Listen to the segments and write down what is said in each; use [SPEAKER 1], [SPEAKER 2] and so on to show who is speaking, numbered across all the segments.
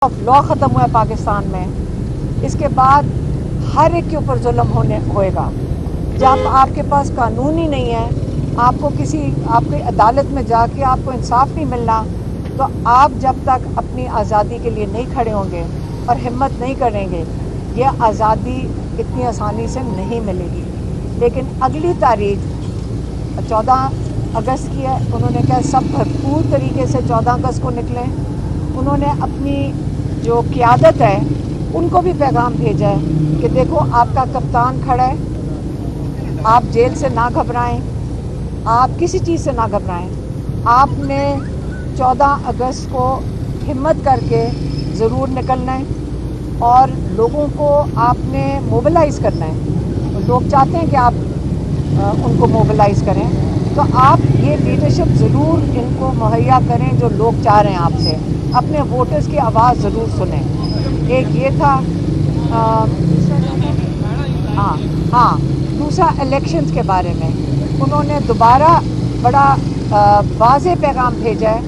[SPEAKER 1] Law ख़त्म हुआ है पाकिस्तान में, इसके बाद हर एक के ऊपर जुल्म होएगा। जब आपके पास कानून ही नहीं है, आपकी अदालत में जाके आपको इंसाफ नहीं मिलना, तो आप जब तक अपनी आज़ादी के लिए नहीं खड़े होंगे और हिम्मत नहीं करेंगे, ये आज़ादी इतनी आसानी से नहीं मिलेगी। लेकिन अगली तारीख 14 अगस्त की है। उन्होंने कहा सब भरपूर तरीके से 14 अगस्त को निकलें। उन्होंने अपनी जो क़यादत है उनको भी पैगाम भेजा है कि देखो आपका कप्तान खड़ा है, आप जेल से ना घबराएं, आप किसी चीज़ से ना घबराएं। आपने 14 अगस्त को हिम्मत करके ज़रूर निकलना है और लोगों को आपने मोबिलाइज़ करना है। लोग चाहते हैं कि आप उनको मोबिलाइज़ करें, तो आप ये लीडरशिप ज़रूर इनको मुहैया करें जो लोग चाह रहे हैं आपसे। अपने वोटर्स की आवाज़ ज़रूर सुनें। एक ये था। दूसरा इलेक्शंस के बारे में उन्होंने दोबारा बड़ा वाज़ेह पैगाम भेजा है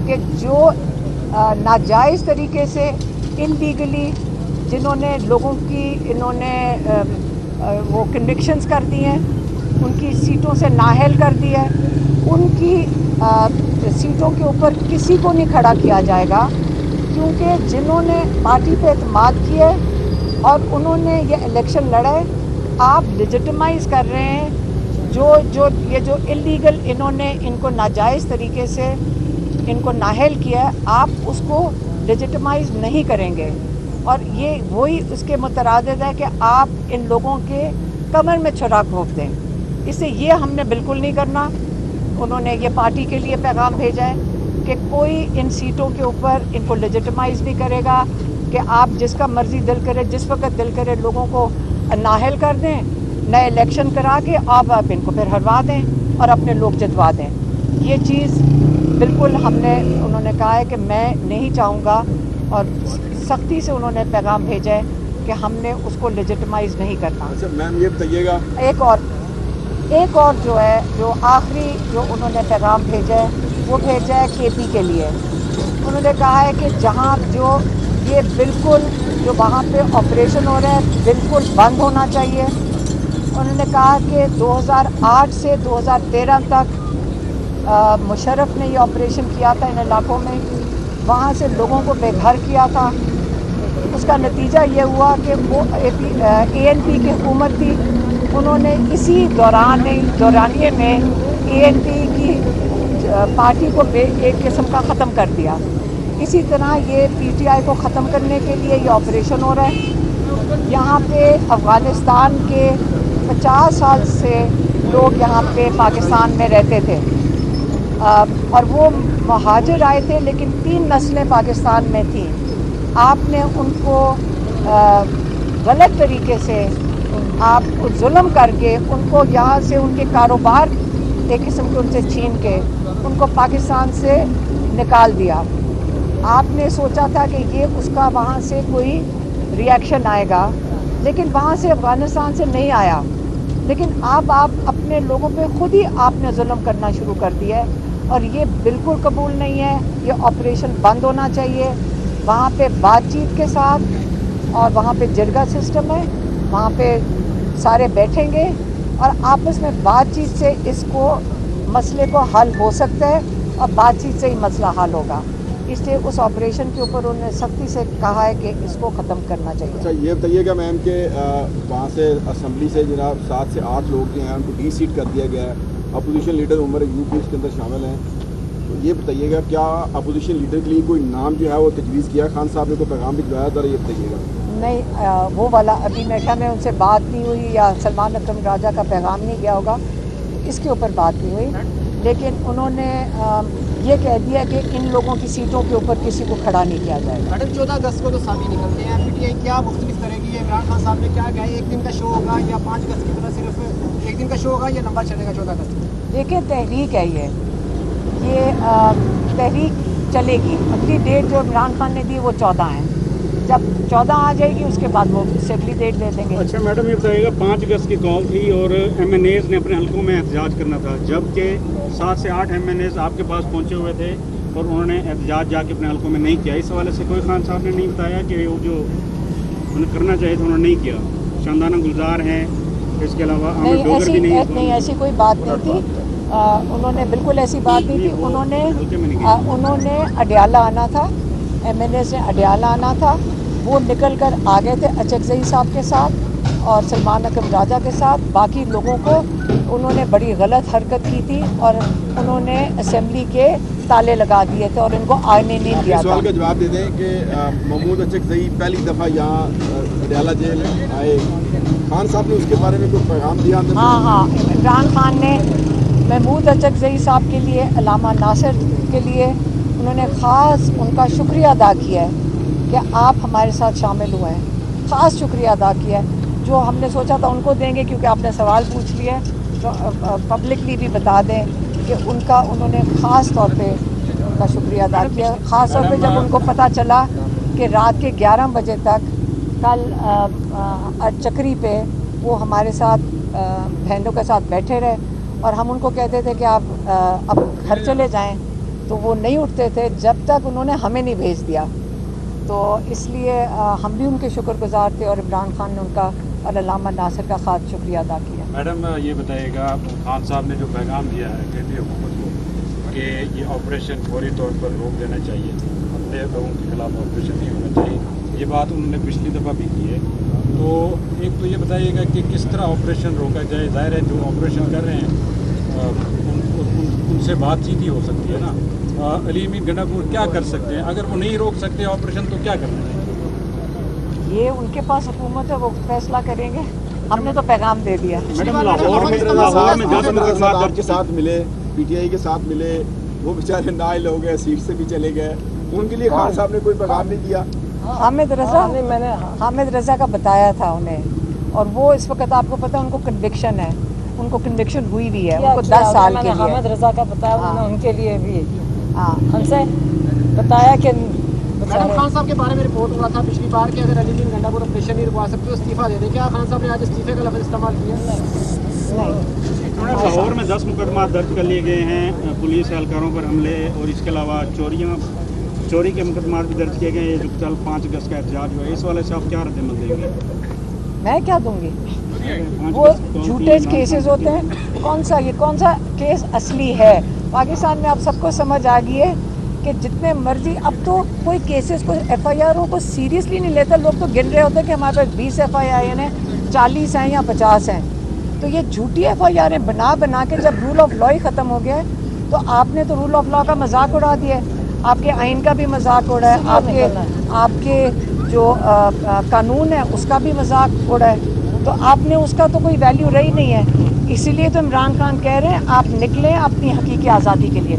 [SPEAKER 1] कि जो नाजायज़ तरीके से इनलीगली जिन्होंने लोगों की इन्होंने वो कन्विक्शंस कर दी हैं, उनकी सीटों से नाअहल कर दी है, उनकी सीटों के ऊपर किसी को नहीं खड़ा किया जाएगा, क्योंकि जिन्होंने पार्टी पे एतमाद किया है और उन्होंने ये इलेक्शन लड़ा है, आप लेजिटिमाइज़ कर रहे हैं जो इलीगल इन्होंने इनको नाजायज़ तरीके से इनको नाअहल किया है, आप उसको लेजिटिमाइज़ नहीं करेंगे। और ये वही उसके मुतरादिद है कि आप इन लोगों के कमर में छुरा घोंप दें। इससे ये हमने बिल्कुल नहीं करना। उन्होंने ये पार्टी के लिए पैगाम भेजा है कि कोई इन सीटों के ऊपर इनको लेजिटिमाइज़ नहीं करेगा कि आप जिसका मर्ज़ी दिल करे, जिस वक्त दिल करे लोगों को नाअहल कर दें, नए इलेक्शन करा के आप इनको फिर हरवा दें और अपने लोग जितवा दें। ये चीज़ बिल्कुल उन्होंने कहा है कि मैं नहीं चाहूँगा, और सख्ती से उन्होंने पैगाम भेजा है कि हमने उसको लेजिटिमाइज़ नहीं करना।
[SPEAKER 2] अच्छा मैम, ये बताइएगा
[SPEAKER 1] एक और जो है, जो आखिरी जो उन्होंने पैगाम भेजा है वो भेजा है केपी के लिए। उन्होंने कहा है कि जहाँ जो ये बिल्कुल जो वहाँ पे ऑपरेशन हो रहा है बिल्कुल बंद होना चाहिए। उन्होंने कहा कि 2008 से 2013 तक मुशर्रफ ने ये ऑपरेशन किया था इन इलाकों में, वहाँ से लोगों को बेघर किया था। उसका नतीजा ये हुआ कि वो ANP की हुकूमत थी, उन्होंने इसी दौरानिए में ANP की पार्टी को एक किस्म का ख़त्म कर दिया। इसी तरह ये PTI को ख़त्म करने के लिए ये ऑपरेशन हो रहा है। यहाँ पे अफ़गानिस्तान के 50 साल से लोग यहाँ पे पाकिस्तान में रहते थे और वो महाजिर आए थे, लेकिन 3 नस्लें पाकिस्तान में थीं। आपने उनको गलत तरीके से आप जुल्म करके उनको यहाँ से उनके कारोबार एक किस्म के उनसे छीन के उनको पाकिस्तान से निकाल दिया। आपने सोचा था कि ये उसका वहाँ से कोई रिएक्शन आएगा, लेकिन वहाँ से अफ़गानिस्तान से नहीं आया। लेकिन आप अपने लोगों पे खुद ही आपने जुल्म करना शुरू कर दिया है और ये बिल्कुल कबूल नहीं है। ये ऑपरेशन बंद होना चाहिए। वहाँ पे बातचीत के साथ, और वहाँ पे जिरगा सिस्टम है, वहाँ पे सारे बैठेंगे और आपस में बातचीत से इसको मसले को हल हो सकता है और बातचीत से ही मसला हल होगा। इसलिए उस ऑपरेशन के ऊपर उन्होंने सख्ती से कहा है कि इसको ख़त्म करना चाहिए।
[SPEAKER 2] अच्छा ये बताइएगा मैम कि वहाँ से असम्बली से जनाब 7 से 8 लोग जो हैं उनको डी-सीट कर दिया गया है। अपोजिशन लीडर उमर यूपी इसके अंदर शामिल हैं, तो ये बताइएगा क्या अपोजिशन लीडर के लिए कोई नाम जो है वो तजवीज़ किया? खान साहब ने कोई पैगाम भिजवाया था? ये बताइएगा।
[SPEAKER 1] नहीं, वो वाला अभी मेरे ख्याल में उनसे बात नहीं हुई या सलमान अकरम राजा का पैगाम नहीं गया होगा, इसके ऊपर बात नहीं हुई। लेकिन उन्होंने ये कह दिया कि इन लोगों की सीटों के ऊपर किसी को खड़ा नहीं किया जाएगा।
[SPEAKER 3] मैडम 14 अगस्त को तो सामी निकलते हैं, PTI क्या मुख्तलिफ करेगी? ये इमरान खान साहब ने क्या कहा, 1 दिन का शो होगा या 5 अगस्त की तरह सिर्फ 1 दिन का शो होगा, या लंबा चलेगा 14 अगस्त को?
[SPEAKER 1] देखिए, तहरीक है ये तहरीक चलेगी। अगली डेट जो इमरान खान ने दी वो 14 है। जब 14 आ जाएगी उसके बाद वो उससे अगली डेट दे देंगे।
[SPEAKER 4] अच्छा मैडम, ये बताइएगा 5 अगस्त की कॉल थी और MNAs ने अपने हलकों में एहतजाज करना था, जबकि 7 से 8 MNAs आपके पास पहुंचे हुए थे और उन्होंने एहतजाज जाके अपने हलकों में नहीं किया, इस हवाले से कोई खान साहब ने नहीं बताया कि वो जो उन्हें करना चाहिए था उन्होंने नहीं किया? शानदाना गुलजार हैं, इसके अलावा आमिर
[SPEAKER 1] नहीं
[SPEAKER 4] डोगर भी नहीं
[SPEAKER 1] नहीं ऐसी कोई बात नहीं थी। उन्होंने बिल्कुल ऐसी बात नहीं थी। उन्होंने अडियाला आना था, MNA से अडियाला आना था, वो निकल कर आ गए थे अचकजई साहब के साथ और सलमान अकरम राजा के साथ। बाकी लोगों को उन्होंने बड़ी गलत हरकत की थी और उन्होंने असेंबली के ताले लगा दिए थे और इनको आने नहीं दिया था।
[SPEAKER 2] सवाल का जवाब दे दें कि महमूद अचकजई पहली दफ़ा यहाँ अडियाला जेल आए, खान साहब ने उसके बारे में कोई पैगाम दिया?
[SPEAKER 1] हाँ, इमरान खान ने महमूद अचकजई साहब के लिए, अल्लामा नासिर के लिए उन्होंने ख़ास उनका शुक्रिया अदा किया है कि आप हमारे साथ शामिल हुए हैं। ख़ास शुक्रिया अदा किया है, जो हमने सोचा था उनको देंगे क्योंकि आपने सवाल पूछ लिया है, तो पब्लिकली भी बता दें कि उन्होंने ख़ास तौर पे उनका शुक्रिया अदा किया। ख़ास तौर पे जब उनको पता चला कि रात के 11 बजे तक कल चक्री पे वो हमारे साथ बहनों के साथ बैठे रहे और हम उनको कहते थे कि आप अब घर चले जाएं, तो वो नहीं उठते थे जब तक उन्होंने हमें नहीं भेज दिया। तो इसलिए हम भी उनके शुक्रगुजार थे और इमरान खान ने उनका और अल्लामा नासिर का ख़ास शुक्रिया अदा किया।
[SPEAKER 5] मैडम ये बताइएगा, खान साहब ने जो पैगाम दिया है केंद्रीय हुकूमत को कि ये ऑपरेशन फौरी तौर पर रोक देना चाहिए, अपने लोगों के खिलाफ ऑपरेशन नहीं होना चाहिए, ये बात उन्होंने पिछली दफ़ा भी की है। तो एक तो ये बताइएगा कि किस तरह ऑपरेशन रोका जाए? ज़ाहिर है जो ऑपरेशन कर रहे हैं उनसे बातचीत ही हो सकती है ना। अली अमीन गंडापुर क्या कर सकते हैं? अगर वो नहीं रोक सकते ऑपरेशन तो क्या करना चाहिए?
[SPEAKER 1] ये उनके पास हुकूमत है, वो फैसला करेंगे। हमने तो पैगाम दे दिया।
[SPEAKER 4] मैडम लाहौर में 10 मुकदमा दर्ज
[SPEAKER 2] के साथ मिले, PTI के साथ मिले, वो बेचारे नाइल हो गए, सीट से भी चले गए, उनके लिए खान साहब ने कोई पैगाम नहीं दिया?
[SPEAKER 1] हामिद रज़ा का बताया था उन्हें, और वो इस वक्त आपको पता है उनको कन्विक्शन है, उनको कन्विक्शन हुई भी है, उनको 10 साल के लिए।
[SPEAKER 6] हामिद रज़ा का बताया
[SPEAKER 1] हाँ।
[SPEAKER 6] उन्होंने उनके लिए भी
[SPEAKER 1] हाँ,
[SPEAKER 6] हमसे बताया कि
[SPEAKER 3] मैडम खान साहब के बारे में रिपोर्ट हुआ था पिछली बार कि अगर अली अमीन गंडापुर ऑपरेशन नहीं रुकवा सकते तो इस्तीफा दे दें। क्या खान साहब ने आज इस्तीफे का लफ्ज़ इस्तेमाल किया?
[SPEAKER 1] नहीं।
[SPEAKER 4] लाहौर में 10 मुकदमा दर्ज कर लिए गए हैं, पुलिस एहलकारों पर हमले और इसके अलावा चोरी के मुकदमा भी दर्ज किए गए। जो कल 5 अगस्त का एहतजाज हुआ, इस वाले से आप क्या रद्द-ए-अमल देंगे?
[SPEAKER 1] मैं क्या दूंगी? वो झूठे केसेस होते हैं। कौन सा केस असली है? पाकिस्तान में अब सबको समझ आ गई है कि जितने मर्जी, अब तो कोई केसेस को FIR को सीरियसली नहीं लेता। लोग तो गिन रहे होते हैं कि हमारे पास 20 FIR हैं, 40 हैं या 50 हैं। तो ये झूठी FIR बना के जब रूल ऑफ लॉ ही ख़त्म हो गया है, तो आपने तो रूल ऑफ लॉ का मजाक उड़ा दिया है, आपके आइन का भी मजाक उड़ा है, आपके जो कानून है उसका भी मजाक उड़ा है। तो आपने उसका तो कोई वैल्यू रही नहीं है। इसीलिए तो इमरान खान कह रहे हैं आप निकलें अपनी हकीकी आज़ादी के लिए।